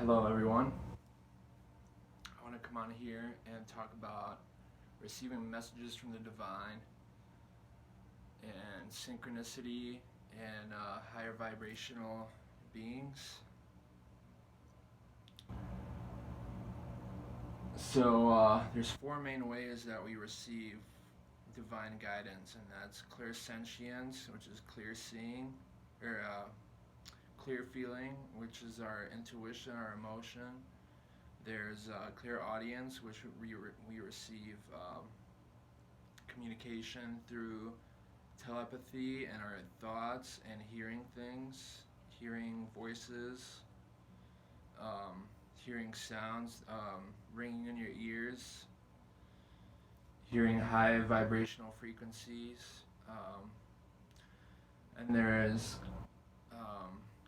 Hello, everyone. I want to come on here and talk about receiving messages from the divine and synchronicity and higher vibrational beings. So, there's four main ways that we receive divine guidance, and that's clairsentience, which is clear seeing, or clear feeling, which is our intuition, our emotion. There's clear audience, which we receive communication through telepathy and our thoughts and hearing things, hearing voices, hearing sounds ringing in your ears, hearing high vibrational frequencies. And there is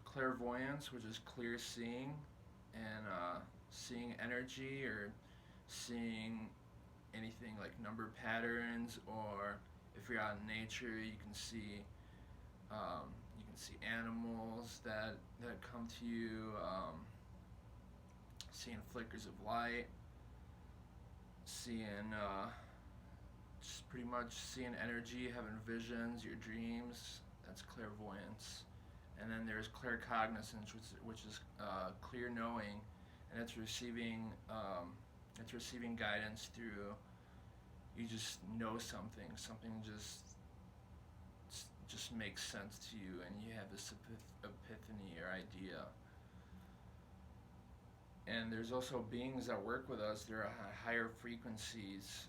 clairvoyance, which is clear seeing and seeing energy or seeing anything like number patterns, or if you're out in nature, you can see animals that come to you, seeing flickers of light, seeing just pretty much seeing energy, having visions, your dreams. That's clairvoyance. And then there's claircognizance, which is clear knowing, and it's receiving guidance through, you just know something just makes sense to you, and you have this epiphany or idea. And there's also beings that work with us. There are higher frequencies,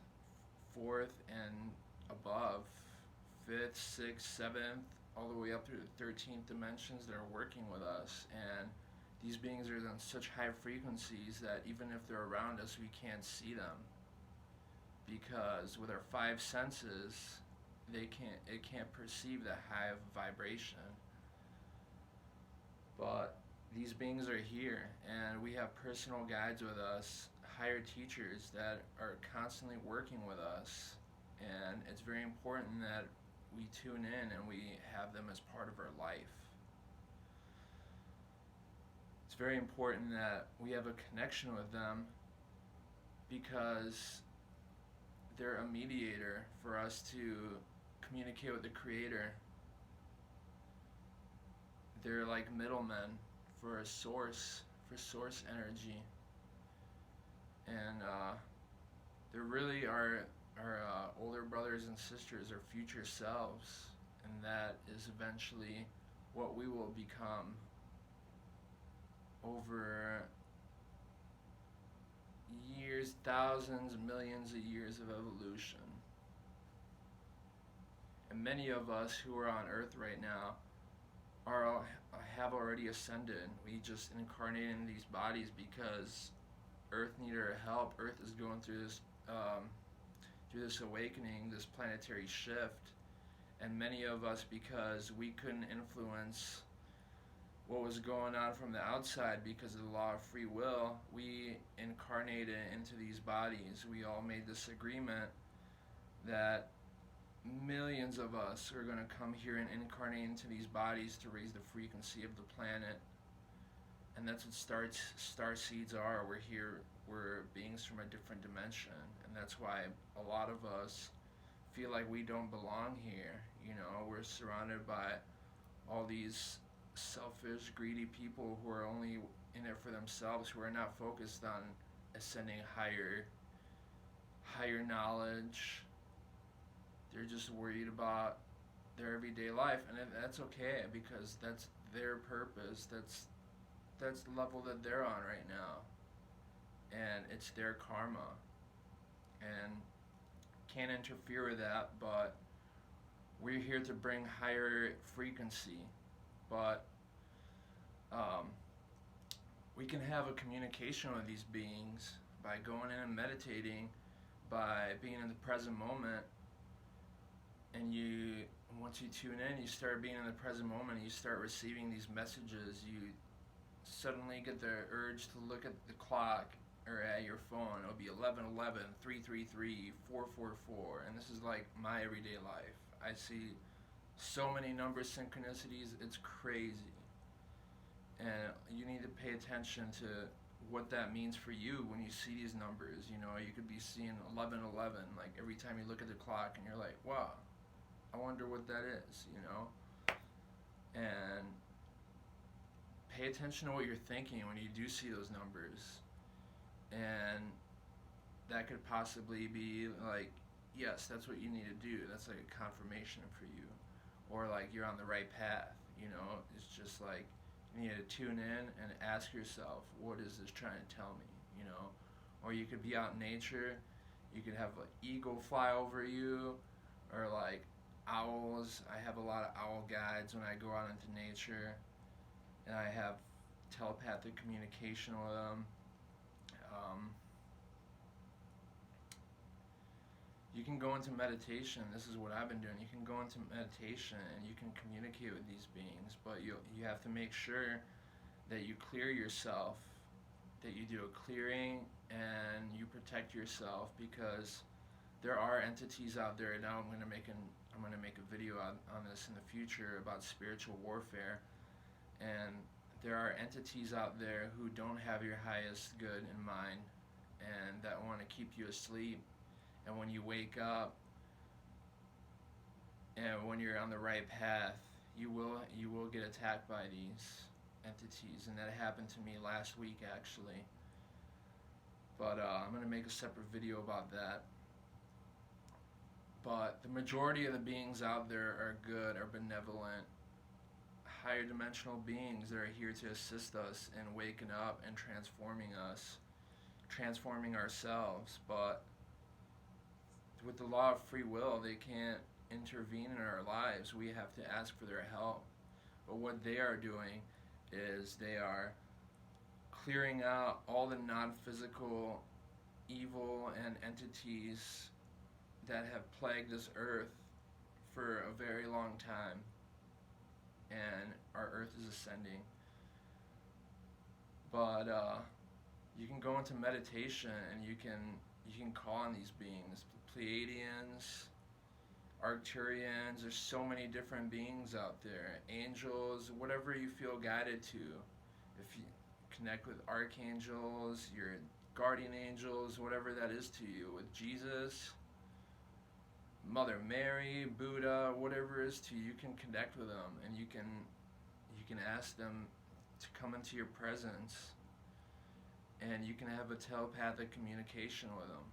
fourth and above, fifth, sixth, seventh, all the way up through the 13th dimensions that are working with us. And these beings are on such high frequencies that even if they're around us, we can't see them, because with our five senses, it can't perceive that high of vibration. But these beings are here, and we have personal guides with us, higher teachers that are constantly working with us, and it's very important that we tune in and we have them as part of our life. It's very important that we have a connection with them, because they're a mediator for us to communicate with the Creator. They're like middlemen for source energy, and they're really our older brothers and sisters, our future selves, and that is eventually what we will become over years, thousands, millions of years of evolution. And many of us who are on Earth right now have already ascended. We just incarnated in these bodies because Earth needed our help. Earth is going through this awakening, this planetary shift, and many of us, because we couldn't influence what was going on from the outside because of the law of free will, we incarnated into these bodies. We all made this agreement that millions of us are going to come here and incarnate into these bodies to raise the frequency of the planet. And that's what star seeds are. We're beings from a different dimension, and that's why a lot of us feel like we don't belong here. We're surrounded by all these selfish, greedy people who are only in it for themselves, who are not focused on ascending higher knowledge. They're just worried about their everyday life, and that's okay, because that's their purpose. That's the level that they're on right now, and it's their karma, and can't interfere with that. But we're here to bring higher frequency. But we can have a communication with these beings by going in and meditating, by being in the present moment. And once you tune in, you start being in the present moment, you start receiving these messages. You suddenly get the urge to look at the clock or at your phone. It'll be 11:11, 3:33, 4:44, and this is like my everyday life. I see so many number synchronicities, it's crazy. And you need to pay attention to what that means for you when you see these numbers. You know, you could be seeing 1111 like every time you look at the clock, and you're like, wow, I wonder what that is, you know? And pay attention to what you're thinking when you do see those numbers. And that could possibly be like, yes, that's what you need to do. That's like a confirmation for you. Or like you're on the right path, you know? It's just like you need to tune in and ask yourself, what is this trying to tell me, you know? Or you could be out in nature, you could have an eagle fly over you, or like owls. I have a lot of owl guides when I go out into nature, and I have telepathic communication with them. You can go into meditation. This is what I've been doing. You can go into meditation and you can communicate with these beings, but you have to make sure that you clear yourself, that you do a clearing and you protect yourself, because there are entities out there. Now I'm going to make a video on this in the future about spiritual warfare, and there are entities out there who don't have your highest good in mind and that want to keep you asleep. And when you wake up and when you're on the right path, you will get attacked by these entities. And that happened to me last week, actually. But I'm going to make a separate video about that. But the majority of the beings out there are good, are benevolent, higher dimensional beings that are here to assist us in waking up and transforming us, transforming ourselves. But with the law of free will, they can't intervene in our lives. We have to ask for their help. But what they are doing is they are clearing out all the non-physical evil and entities that have plagued this earth for a very long time. And our earth is ascending. But you can go into meditation and you can call on these beings. Pleiadians, Arcturians, there's so many different beings out there. Angels, whatever you feel guided to. If you connect with archangels, your guardian angels, whatever that is to you. With Jesus, Mother Mary, Buddha, whatever it is to you, you can connect with them, and you can ask them to come into your presence, and you can have a telepathic communication with them.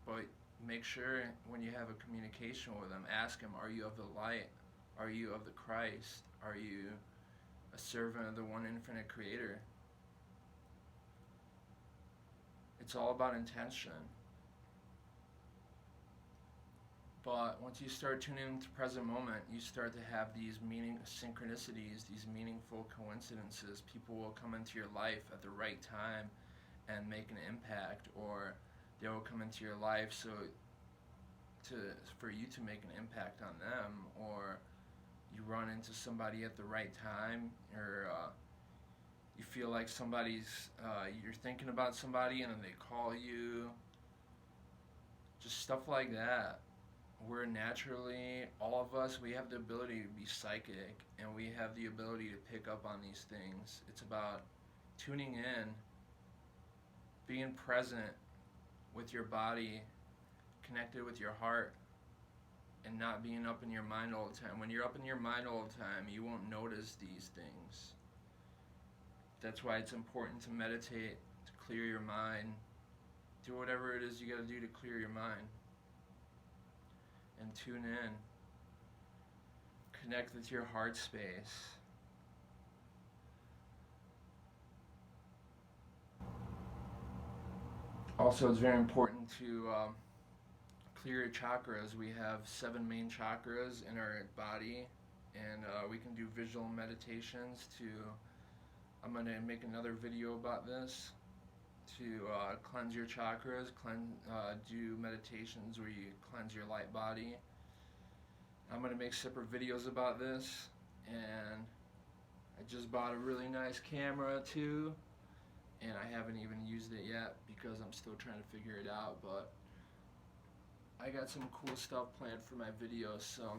But make sure when you have a communication with them, ask them, are you of the light? Are you of the Christ? Are you a servant of the one infinite creator? It's all about intention. But once you start tuning into present moment, you start to have these synchronicities, these meaningful coincidences. People will come into your life at the right time and make an impact, or they will come into your life for you to make an impact on them, or you run into somebody at the right time, or you feel like you're thinking about somebody and then they call you. Just stuff like that. We're naturally, all of us, we have the ability to be psychic, and we have the ability to pick up on these things. It's about tuning in, being present with your body, connected with your heart, and not being up in your mind all the time. When you're up in your mind all the time, you won't notice these things. That's why it's important to meditate, to clear your mind. Do whatever it is you got to do to clear your mind. And tune in. Connect with your heart space. Also, it's very important to clear your chakras. We have 7 main chakras in our body, and we can do visual meditations I'm going to make another video about this, to cleanse your chakras, do meditations where you cleanse your light body. I'm going to make separate videos about this, and I just bought a really nice camera too, and I haven't even used it yet because I'm still trying to figure it out, but I got some cool stuff planned for my videos, so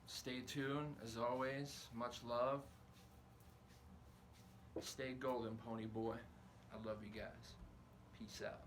stay tuned. As always, much love. Stay golden, pony boy. I love you guys. Peace out.